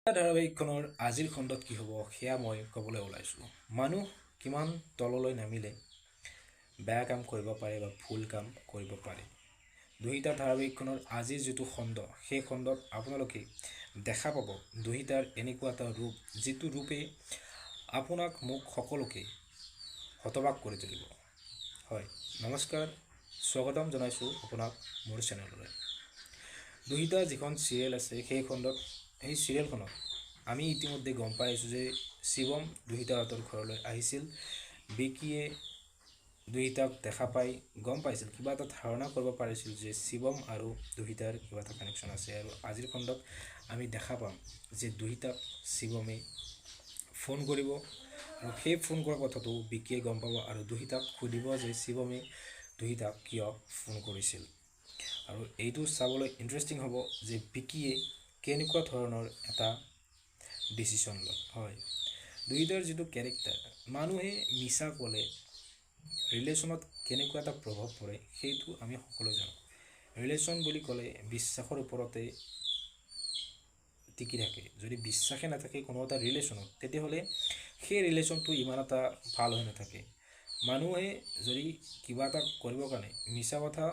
ধাৰাবাহিকখনৰ আজিৰ খণ্ডত কি হ'ব সেয়া মই ক'বলৈ ওলাইছোঁ। মানুহ কিমান তললৈ নামিলে বেয়া কাম কৰিব পাৰে বা ভুল কাম কৰিব পাৰে। দুহিতা ধাৰাবাহিকখনৰ আজিৰ যিটো খণ্ড সেই খণ্ডত আপোনালোকে দেখা পাব দুহিতাৰ এনেকুৱা এটা ৰূপ যিটো ৰূপে আপোনাক মোক সকলোকে হতবাক কৰি তুলিব। হয়, নমস্কাৰ, স্বাগতম জনাইছোঁ আপোনাক মোৰ চেনেললৈ। দুহিতা যিখন চিৰিয়েল আছে সেই চিৰিয়েলখনত আমি ইতিমধ্যে গম পাই আছোঁ যে শিৱম দুহিতাহঁতৰ ঘৰলৈ আহিছিল। বিকিয়ে দুহিতাক দেখা পাই গম পাইছিল, কিবা এটা ধাৰণা কৰিব পাৰিছিল যে শিৱম আৰু দুহিতাৰ কিবা এটা কানেকশ্যন আছে। আৰু আজিৰ খণ্ডত আমি দেখা পাম যে দুহিতাক শিৱমে ফোন কৰিব আৰু সেই ফোন কৰা কথাটো বিকিয়ে গম পাব আৰু দুহিতাক সুধিব যে শিৱমে দুহিতাক কিয় ফোন কৰিছিল। আৰু এইটো চাবলৈ ইণ্টাৰেষ্টিং হ'ব যে বিকিয়ে কেনেকুৱা ধৰণৰ এটা ডিচিশ্যন লয়। হয়, দুহিতাৰ যিটো কেৰেক্টাৰ, মানুহে মিছা ক'লে ৰিলেশ্যনত কেনেকুৱা এটা প্ৰভাৱ পৰে সেইটো আমি সকলোৱে জানো। ৰিলেশ্যন বুলি ক'লে বিশ্বাসৰ ওপৰতে টিকি থাকে। যদি বিশ্বাসে নাথাকে কোনো এটা ৰিলেশ্যনত, তেতিয়াহ'লে সেই ৰিলেশ্যনটো ইমান এটা ভাল হৈ নাথাকে। মানুহে যদি কিবা এটা কৰিবৰ কাৰণে মিছা কথা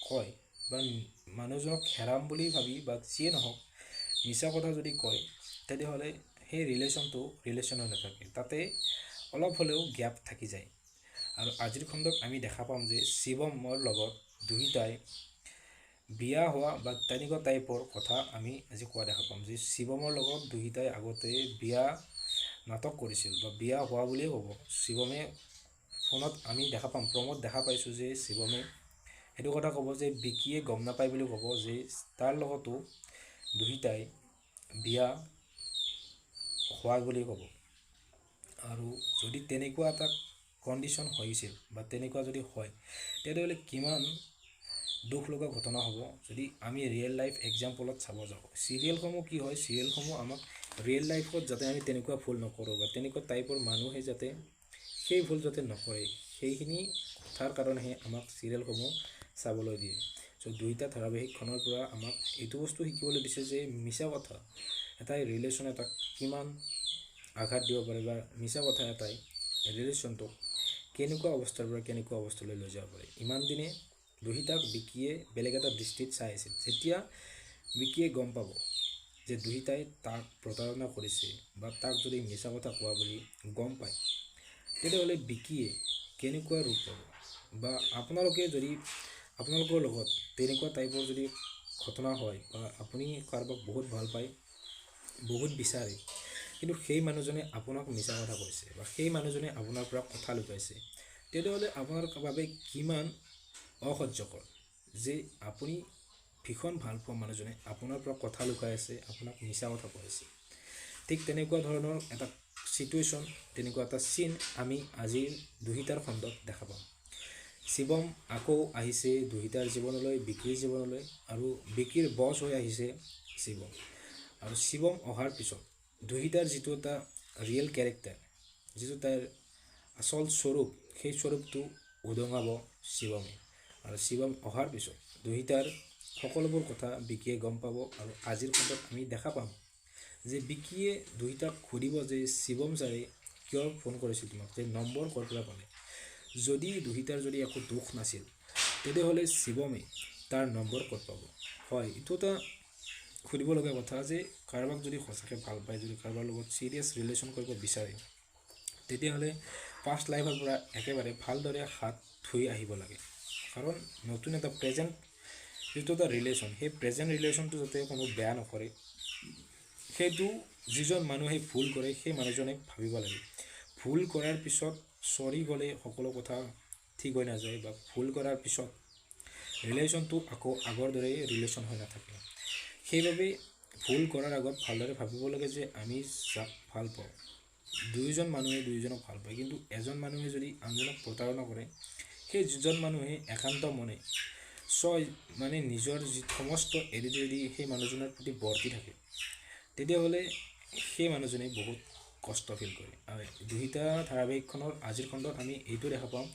কয় বা মানুহজনক হেৰাম বুলি ভাবি বা যিয়ে নহওক মিছা কথা যদি কয়, তেতিয়াহ'লে সেই ৰিলেশ্যন হৈ নাথাকে, তাতে অলপ হ'লেও গেপ থাকি যায়। আৰু আজিৰ খণ্ডত আমি দেখা পাম যে শিৱমৰ লগত দুহিতাই বিয়া হোৱা বা তেনেকুৱা টাইপৰ কথা আমি আজি কোৱা দেখা পাম যে শিৱমৰ লগত দুহিতাই আগতে বিয়া নাটক কৰিছিল বা বিয়া হোৱা বুলিয়ে ক'ব। শিৱমে ফোনত আমি দেখা পাম, প্ৰমোদ দেখা পাইছোঁ যে শিৱমে সেইটো কথা ক'ব যে বিকিয়ে গম নাপায় বুলি ক'ব যে তাৰ লগতো দুহিতাই বিয়া হোৱা বুলি ক'ব। আৰু যদি তেনেকুৱা এটা কণ্ডিশ্যন হৈছিল বা তেনেকুৱা যদি হয়, তেতিয়াহ'লে কিমান দুখ লগা ঘটনা হ'ব যদি আমি ৰিয়েল লাইফ এক্সাম্পলত চাব যাওঁ। চিৰিয়েলসমূহ কি হয়, চিৰিয়েলসমূহ আমাক ৰিয়েল লাইফত যাতে আমি তেনেকুৱা ভুল নকৰোঁ বা তেনেকুৱা টাইপৰ মানুহে যাতে সেই ভুল যাতে নকৰে, সেইখিনি কথাৰ কাৰণেহে আমাক চিৰিয়েলসমূহ চাবলৈ দিয়ে। চ' দুহিতা ধাৰাবাহিকখনৰ পৰা আমাক এইটো বস্তু শিকিবলৈ দিছে যে মিছা কথা এটাই ৰিলেশ্যন এটাক কিমান আঘাত দিব পাৰে বা মিছা কথা এটাই ৰিলেশ্যনটোক কেনেকুৱা অৱস্থাৰ পৰা কেনেকুৱা অৱস্থালৈ লৈ যাব পাৰে। ইমান দিনে দুহিতাক বিকিয়ে বেলেগ এটা দৃষ্টিত চাই আছিল। যেতিয়া বিকিয়ে গম পাব যে দুহিতাই তাক প্ৰতাৰণা কৰিছে বা তাক যদি মিছা কথা কোৱা বুলি গম পায়, তেতিয়াহ'লে বিকিয়ে কেনেকুৱা ৰূপ পাব। বা আপোনালোকৰ লগত তেনেকুৱা টাইপৰ যদি ঘটনা হয় বা আপুনি কাৰোবাক বহুত ভাল পায়, বহুত বিচাৰে, কিন্তু সেই মানুহজনে আপোনাক মিছা কথা কৈছে বা সেই মানুহজনে আপোনাৰ পৰা কথা লুকাইছে, তেতিয়াহ'লে আপোনাৰ বাবে কিমান অসহ্যকৰ যে আপুনি ভীষণ ভাল পোৱা মানুহজনে আপোনাৰ পৰা কথা লুকাই আছে, আপোনাক মিছা কথা কৈ আছে। ঠিক তেনেকুৱা ধৰণৰ এটা চিটুৱেশ্যন, তেনেকুৱা এটা চিন আমি আজিৰ দুহিতাৰ খণ্ডত দেখা পাম। শিৱম আকৌ আহিছে দুহিতাৰ জীৱনলৈ, বিকিৰ জীৱনলৈ, আৰু বিকিৰ বছ হৈ আহিছে শিৱম। আৰু শিৱম অহাৰ পিছত দুহিতাৰ যিটো এটা ৰিয়েল কেৰেক্টাৰ, যিটো তাৰ আচল স্বৰূপ, সেই স্বৰূপটো উদঙাব শিৱমে। আৰু শিৱম অহাৰ পিছত দুহিতাৰ সকলোবোৰ কথা বিকিয়ে গম পাব। আৰু আজিৰ খণ্ডত আমি দেখা পাম যে বিকিয়ে দুহিতাক সুধিব যে শিৱম ছাৰে কিয় ফোন কৰিছিল তোমাক, যে নম্বৰ ক'ৰ পৰা পালে। যদি দুহিতাৰ যদি একো দুখ নাছিল, তেতিয়াহ'লে শিৱমে তাৰ নম্বৰ ক'ত পাব। হয়, এইটো এটা সুধিব লগা কথা যে কাৰোবাক যদি সঁচাকৈ ভাল পায়, যদি কাৰোবাৰ লগত চিৰিয়াছ ৰিলেশ্যন কৰিব বিচাৰে, তেতিয়াহ'লে পাষ্ট লাইফৰ পৰা একেবাৰে ভালদৰে হাত ধুই আহিব লাগে। কাৰণ নতুন এটা প্ৰেজেণ্ট যিটো এটা ৰিলেশ্যন, সেই প্ৰেজেণ্ট ৰিলেশ্যনটো যাতে কোনো বেয়া নকৰে, সেইটো যিজন মানুহে ভুল কৰে সেই মানুহজনে ভাবিব লাগে। ভুল কৰাৰ পিছত চৰি গ'লে সকলো কথা ঠিক হৈ নাযায়, বা ভুল কৰাৰ পিছত ৰিলেশ্যনটো আকৌ আগৰ দৰে ৰিলেশ্যন হৈ নাথাকে। সেইবাবে ভুল কৰাৰ আগত ভালদৰে ভাবিব লাগে যে আমি যাক ভাল পাওঁ, দুয়োজন মানুহে দুয়োজনক ভাল পায়, কিন্তু এজন মানুহে যদি আনজনক প্ৰতাৰণা কৰে, সেই যিজন মানুহে একান্ত মনে নিজৰ যি সমস্ত এৰি যদি সেই মানুহজনৰ প্ৰতি বৰ্তি থাকে, তেতিয়াহ'লে সেই মানুহজনে বহুত কষ্ট ফিল কৰে। আৰু দুহিতা ধাৰাবাহিকখনৰ আজিৰ খণ্ডত আমি এইটো দেখা পাম,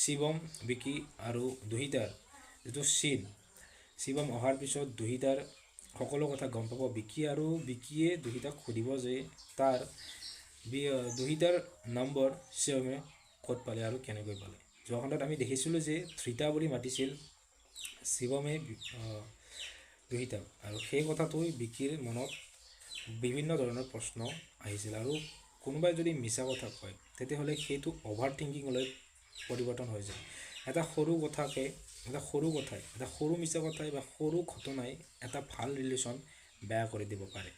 শিৱম, বিকি আৰু দুহিতাৰ যিটো চিন, শিৱম অহাৰ পিছত দুহিতাৰ সকলো কথা গম পাব বিকি, আৰু বিকিয়ে দুহিতাক সুধিব যে তাৰ দুহিতাৰ নম্বৰ শিৱমে ক'ত পালে আৰু কেনেকৈ পালে। যোৱা খণ্ডত আমি দেখিছিলোঁ যে ধৃতা বুলি মাতিছিল শিৱমে দুহিতাক, আৰু সেই কথাটোৱে বিকিৰ মনত বিভিন্ন ধৰণৰ প্ৰশ্ন আহিছিল। আৰু কোনোবাই যদি মিছা কথা কয় তেতিয়াহ'লে সেইটো অভাৰ থিংকিঙলৈ পৰিৱৰ্তন হৈ যায়। এটা সৰু কথাই, এটা সৰু মিছা কথাই বা সৰু ঘটনাই এটা ভাল ৰিলেশ্যন বেয়া কৰি দিব পাৰে।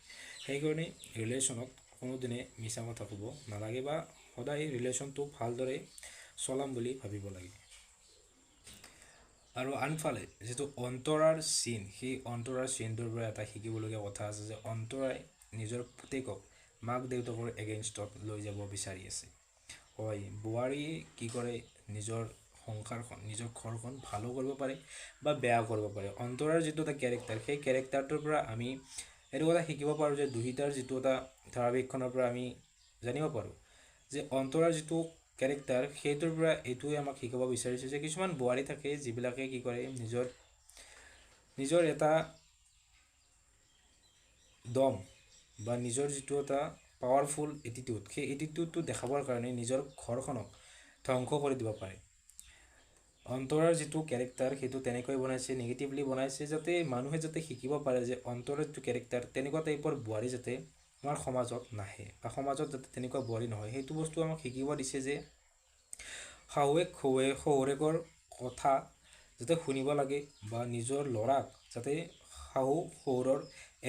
সেইকাৰণে ৰিলেশ্যনত কোনোদিনে মিছা কথা ক'ব নালাগে, বা সদায় ৰিলেশ্যনটো ভালদৰে চলাম বুলি ভাবিব লাগে। আৰু আনফালে যিটো অন্তৰাৰ চিন, সেই অন্তৰাৰ চিনটোৰ পৰা এটা শিকিবলগীয়া কথা আছে যে অন্তৰাই নিজৰ পুতেকক মাক দেউতাকৰ এগেইনষ্টত লৈ যাব বিচাৰি আছে। হয়, বোৱাৰীয়ে কি কৰে, নিজৰ সংসাৰখন, নিজৰ ঘৰখন ভালো কৰিব পাৰে বা বেয়াও কৰিব পাৰে। অন্তৰাৰ যিটো এটা কেৰেক্টাৰ, সেই কেৰেক্টাৰটোৰ পৰা আমি এইটো কথা শিকিব পাৰোঁ যে দুহিতাৰ যিটো এটা ধাৰাবাহিকখনৰ পৰা আমি জানিব পাৰোঁ যে অন্তৰাৰ যিটো কেৰেক্টাৰ, সেইটোৰ পৰা এইটোৱে আমাক শিকাব বিচাৰিছে যে কিছুমান বোৱাৰী থাকে যিবিলাকে কি কৰে, নিজৰ এটা দম বা নিজৰ যিটো এটা পাৱাৰফুল এটিটিউড, সেই এটিটিউডটো দেখাবৰ কাৰণে নিজৰ ঘৰখনক ধ্বংস কৰি দিব পাৰে। অন্তৰাৰ যিটো কেৰেক্টাৰ সেইটো তেনেকৈ বনাইছে, নিগেটিভলি বনাইছে, যাতে মানুহে যাতে শিকিব পাৰে যে অন্তৰাৰ যিটো কেৰেক্টাৰ, তেনেকুৱা টাইপৰ বোৱাৰী যাতে আমাৰ সমাজত নাহে, বা সমাজত যাতে তেনেকুৱা বোৱাৰী নহয়। সেইটো বস্তু আমাক শিকিব দিছে যে শাহুৱেক শহুৰেকৰ কথা যাতে শুনিব লাগে, বা নিজৰ ল'ৰাক যাতে শাহু শহুৰৰ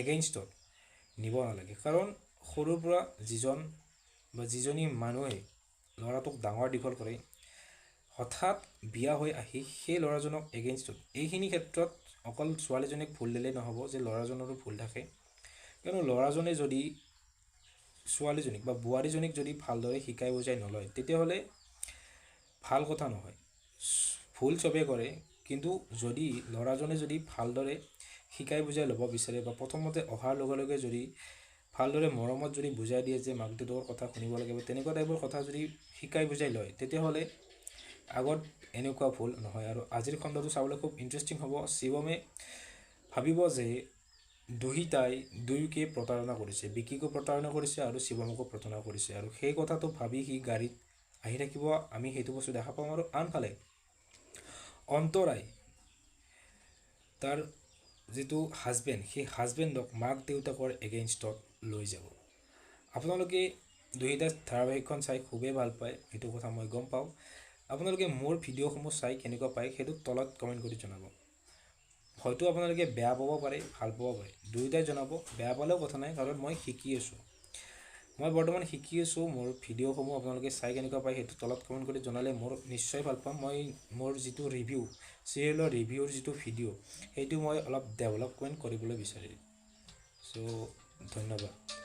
এগেইনষ্টত নিব নালাগে। কাৰণ সৰুৰ পৰা যিজনী মানুহে ল'ৰাটোক ডাঙৰ দীঘল কৰে, হঠাৎ বিয়া হৈ আহি সেই ল'ৰাজনক এগেইনষ্টত, এইখিনি ক্ষেত্ৰত অকল ছোৱালীজনীক ভুল দিলেই নহ'ব, যে ল'ৰাজনৰো ভুল থাকে। কিয়নো ল'ৰাজনে যদি ছোৱালীজনীক বা বোৱাৰীজনীক যদি ভালদৰে শিকাই বুজাই নলয়, তেতিয়াহ'লে ভাল কথা নহয়। ভুল চবেই কৰে, কিন্তু যদি ল'ৰাজনে যদি ভালদৰে শিকাই বুজাই ল'ব বিচাৰে, বা প্ৰথমতে অহাৰ লগে লগে যদি ভালদৰে মৰমত যদি বুজাই দিয়ে যে মাক দেউতাকৰ কথা শুনিব লাগে, বা তেনেকুৱা টাইপৰ কথা যদি শিকাই বুজাই লয়, তেতিয়াহ'লে আগত এনেকুৱা ভুল নহয়। আৰু আজিৰ খণ্ডটো চাবলৈ খুব ইণ্টাৰেষ্টিং হ'ব। শিৱমে ভাবিব যে দুহিতাই দুয়োকে প্ৰতাৰণা কৰিছে, বিকিকো প্ৰতাৰণা কৰিছে আৰু শিৱমকো প্ৰতাৰণা কৰিছে, আৰু সেই কথাটো ভাবি সি গাড়ীত আহি থাকিব, আমি সেইটো বস্তু দেখা পাওঁ। আৰু আনফালে অন্তৰাই তাৰ যিটো হাজবেণ্ড, সেই হাজবেণ্ডক মাক দেউতাকৰ এগেইনষ্টত লৈ যাব। আপোনালোকে দুহিতা ধাৰাবাহিকখন চাই খুবেই ভাল পায়, সেইটো কথা মই গম পাওঁ। আপোনালোকে মোৰ ভিডিঅ'সমূহ চাই কেনেকুৱা পায় সেইটো তলত কমেণ্ট কৰি জনাব। হয়তো আপোনালোকে বেয়া পাব পাৰে, ভাল পাব পাৰে, দুয়োটাই জনাব। বেয়া পালেও কথা নাই, কাৰণ মই শিকি আছোঁ, মই বৰ্তমান শিকি আছোঁ। মোৰ ভিডিঅ'সমূহ আপোনালোকে চাই কেনেকুৱা পায় সেইটো তলত কমেণ্ট কৰি জনালে মোৰ নিশ্চয় ভাল পাম। মই মোৰ যিটো ৰিভিউ, চিৰিয়েলৰ ৰিভিউৰ যিটো ভিডিঅ', সেইটো মই অলপ ডেভেলপমেণ্ট কৰিবলৈ বিচাৰিম। চ' ধন্যবাদ।